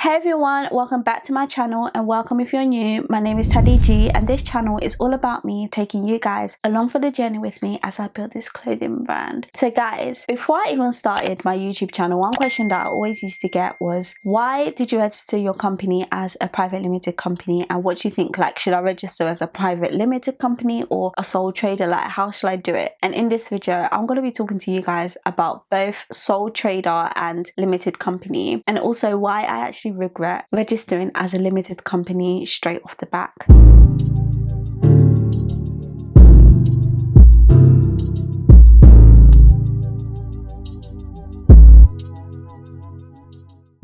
Hey everyone, welcome back to my channel and welcome if you're new. My name is Taddy G and this channel is all about me taking you guys along for the journey with me as I build this clothing brand. So guys, before I even started my YouTube channel, one question that I always used to get was, why did you register your company as a private limited company? And what do you think, like, should I register as a private limited company or a sole trader? Like, how should I do it? And in this video, I'm going to be talking to you guys about both sole trader and limited company, and also why I actually regret registering as a limited company straight off the back.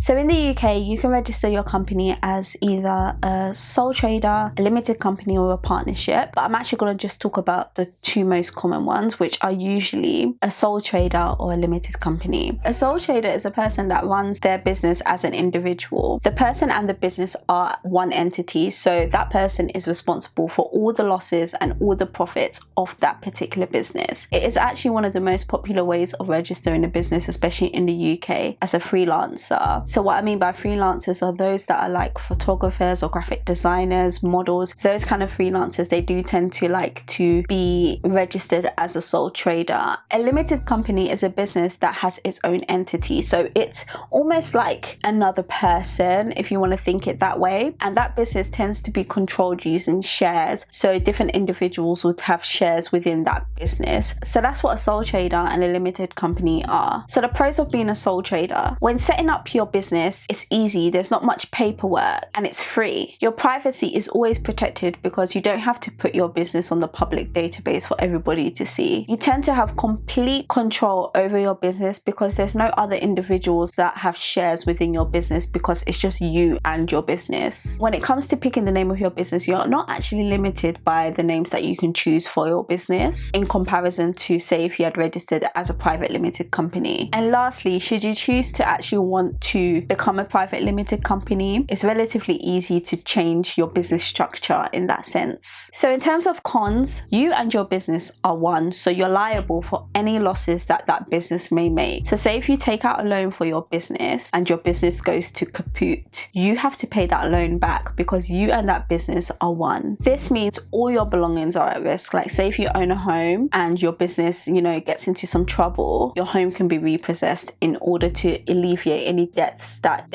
So in the UK, you can register your company as either a sole trader, a limited company, or a partnership. But I'm actually going to just talk about the two most common ones, which are usually a sole trader or a limited company. A sole trader is a person that runs their business as an individual. The person and the business are one entity, so that person is responsible for all the losses and all the profits of that particular business. It is actually one of the most popular ways of registering a business, especially in the UK, as a freelancer. So what I mean by freelancers are those that are like photographers or graphic designers, models. Those kind of freelancers, they do tend to like to be registered as a sole trader. A limited company is a business that has its own entity. So it's almost like another person, if you want to think it that way. And that business tends to be controlled using shares. So different individuals would have shares within that business. So that's what a sole trader and a limited company are. So the pros of being a sole trader: when setting up your business, it's easy, there's not much paperwork, and it's free. Your privacy is always protected because you don't have to put your business on the public database for everybody to see. You tend to have complete control over your business because there's no other individuals that have shares within your business, because it's just you and your business. When it comes to picking the name of your business, you're not actually limited by the names that you can choose for your business in comparison to, say, if you had registered as a private limited company. And lastly, should you choose to actually want to become a private limited company, it's relatively easy to change your business structure in that sense. So in terms of cons, you and your business are one, so you're liable for any losses that that business may make. So say if you take out a loan for your business and your business goes to kaput, you have to pay that loan back because you and that business are one. This means all your belongings are at risk. Like, say if you own a home and your business, gets into some trouble, your home can be repossessed in order to alleviate any debts that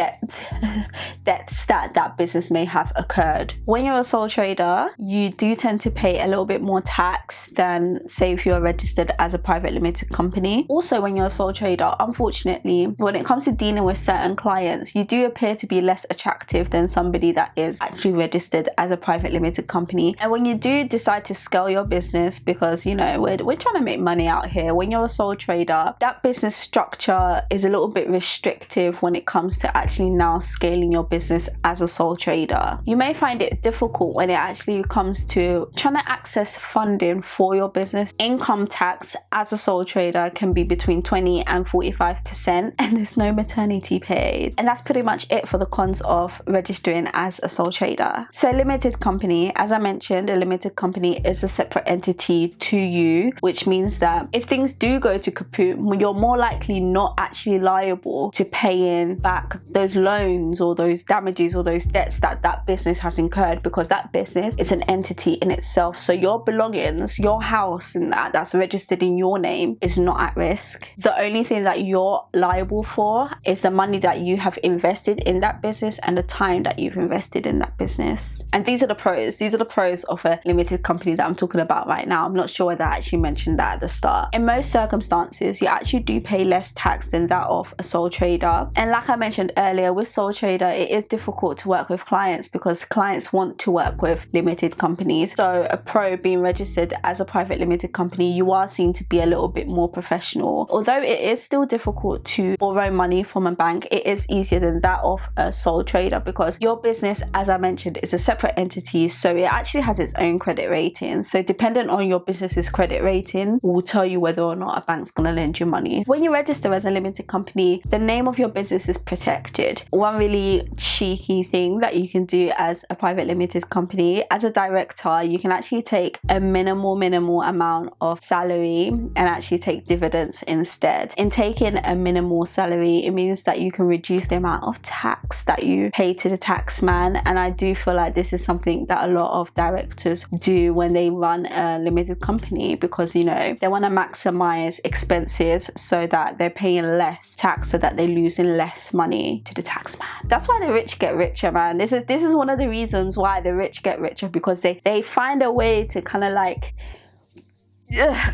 business may have occurred. When you're a sole trader, you do tend to pay a little bit more tax than, say, if you are registered as a private limited company. Also, when you're a sole trader, unfortunately, when it comes to dealing with certain clients, you do appear to be less attractive than somebody that is actually registered as a private limited company. And when you do decide to scale your business, because we're trying to make money out here, when you're a sole trader, that business structure is a little bit restrictive when it comes to actually now scaling your business as a sole trader. You may find it difficult when it actually comes to trying to access funding for your business. Income tax as a sole trader can be between 20 and 45%, and there's no maternity paid. And that's pretty much it for the cons of registering as a sole trader. So limited company, as I mentioned, a limited company is a separate entity to you, which means that if things do go to kaput, you're more likely not actually liable to pay in back those loans or those damages or those debts that that business has incurred, because that business is an entity in itself. So your belongings, your house and that's registered in your name is not at risk. The only thing that you're liable for is the money that you have invested in that business and the time that you've invested in that business. And these are the pros. These are the pros of a limited company that I'm talking about right now. I'm not sure whether I actually mentioned that at the start. In most circumstances, you actually do pay less tax than that of a sole trader. And like I mentioned earlier, with sole trader, it is difficult to work with clients because clients want to work with limited companies. So a pro being registered as a private limited company, you are seen to be a little bit more professional. Although it is still difficult to borrow money from a bank, it is easier than that of a sole trader because your business, as I mentioned, is a separate entity, so it actually has its own credit rating. So dependent on your business's credit rating will tell you whether or not a bank's going to lend you money. When you register as a limited company, the name of your business is protected. One really cheeky thing that you can do as a private limited company. As a director, you can actually take a minimal amount of salary and actually take dividends instead. In taking a minimal salary, it means that you can reduce the amount of tax that you pay to the tax man, and I do feel like this is something that a lot of directors do when they run a limited company, because you know they want to maximize expenses so that they're paying less tax, so that they're losing less money to the tax man. That's why the rich get richer, man. This is one of the reasons why the rich get richer, because they find a way to kind of like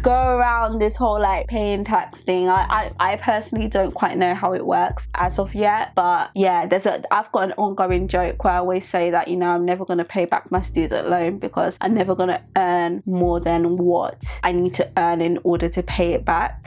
go around this whole like paying tax thing. I personally don't quite know how it works as of yet, but yeah, I've got an ongoing joke where I always say that, you know, I'm never going to pay back my student loan because I'm never going to earn more than what I need to earn in order to pay it back.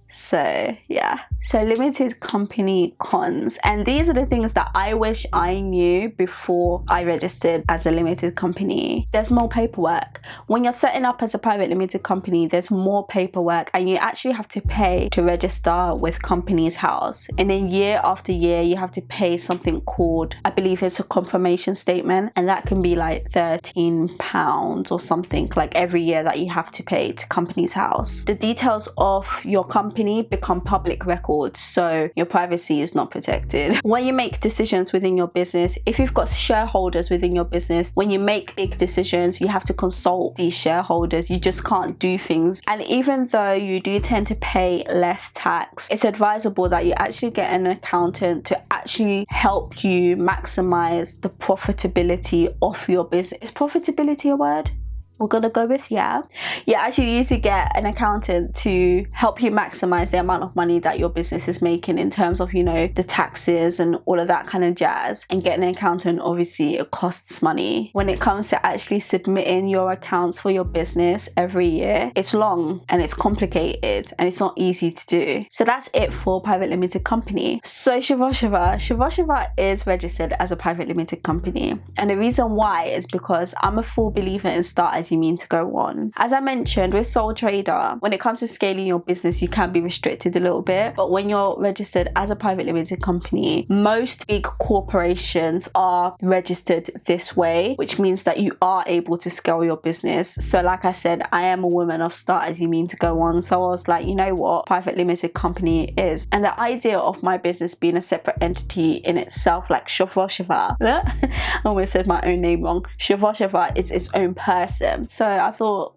So yeah, so limited company cons, and these are the things that I wish I knew before I registered as a limited company. There's more paperwork. When you're setting up as a private limited company, there's more paperwork, and you actually have to pay to register with Companies House, and then year after year you have to pay something called, I believe it's a confirmation statement, and that can be like £13 or something, like every year that you have to pay to Companies House. The details of your company become public records, so your privacy is not protected. When you make decisions within your business, if you've got shareholders within your business, when you make big decisions, you have to consult these shareholders. You just can't do things. And even though you do tend to pay less tax, it's advisable that you actually get an accountant to actually help you maximize the profitability of your business. Is profitability a word? We're gonna go with yeah. You actually need to get an accountant to help you maximize the amount of money that your business is making in terms of, you know, the taxes and all of that kind of jazz. And getting an accountant, obviously it costs money. When it comes to actually submitting your accounts for your business every year, it's long and it's complicated and it's not easy to do. So that's it for private limited company. So Shiva is registered as a private limited company, and the reason why is because I'm a full believer in start as you mean to go on. As I mentioned with sole trader, when it comes to scaling your business, you can be restricted a little bit, but when you're registered as a private limited company, most big corporations are registered this way, which means that you are able to scale your business. So like I said, I am a woman of start as you mean to go on, so I was like, you know what, private limited company is. And the idea of my business being a separate entity in itself, like Shiva I almost said my own name wrong, Shiva is its own person. So I thought,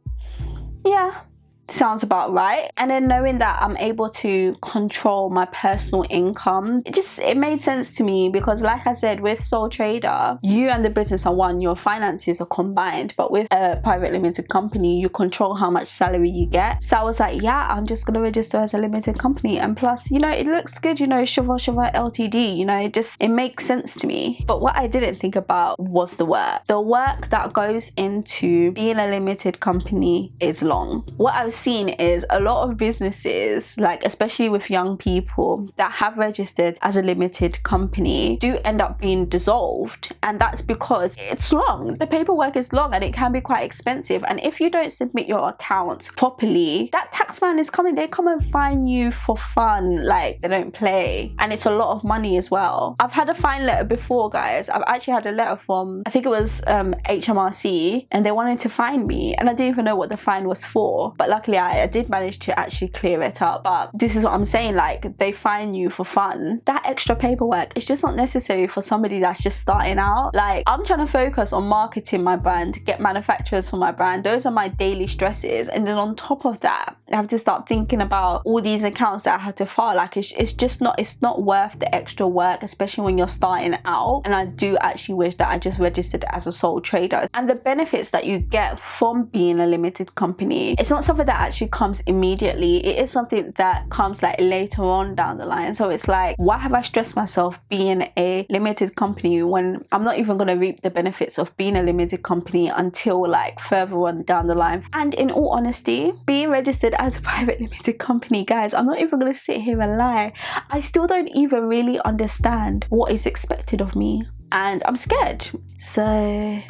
yeah, sounds about right. And then knowing that I'm able to control my personal income, it made sense to me, because like I said, with sole trader, you and the business are one, your finances are combined, but with a private limited company, you control how much salary you get. So I was like, yeah, I'm just gonna register as a limited company, and plus, you know, it looks good, you know, Shiva Ltd, you know, it makes sense to me. But what I didn't think about was the work that goes into being a limited company is long. What I was seen is a lot of businesses, like especially with young people that have registered as a limited company, do end up being dissolved, and that's because it's long. The paperwork is long and it can be quite expensive, and if you don't submit your accounts properly, that taxman is coming, they come and fine you for fun, like they don't play, and it's a lot of money as well. I've had a fine letter before, guys. I've actually had a letter from, I think it was HMRC, and they wanted to fine me, and I didn't even know what the fine was for, but luckily I did manage to actually clear it up. But this is what I'm saying, like they fine you for fun. That extra paperwork is just not necessary for somebody that's just starting out. Like, I'm trying to focus on marketing my brand, get manufacturers for my brand. Those are my daily stresses, and then on top of that, I have to start thinking about all these accounts that I have to file. Like it's not worth the extra work, especially when you're starting out. And I do actually wish that I just registered as a sole trader. And the benefits that you get from being a limited company, it's not something that actually comes immediately. It is something that comes like later on down the line. So it's like, why have I stressed myself being a limited company when I'm not even going to reap the benefits of being a limited company until like further on down the line? And in all honesty, being registered as a private limited company, guys, I'm not even going to sit here and lie, I still don't even really understand what is expected of me. and I'm scared. So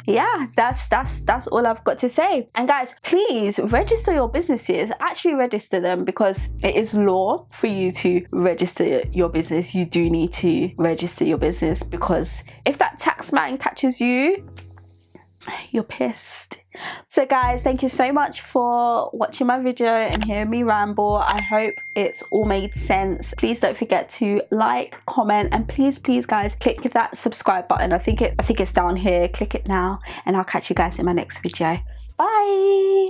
yeah, that's all I've got to say. And guys, please register your businesses. Actually register them, because it is law for you to register your business. You do need to register your business, because if that tax man catches you, you're pissed. So guys, thank you so much for watching my video and hearing me ramble. I hope it's all made sense. Please don't forget to like, comment, and please guys, click that subscribe button. I think it's down here. Click it now, and I'll catch you guys in my next video. Bye.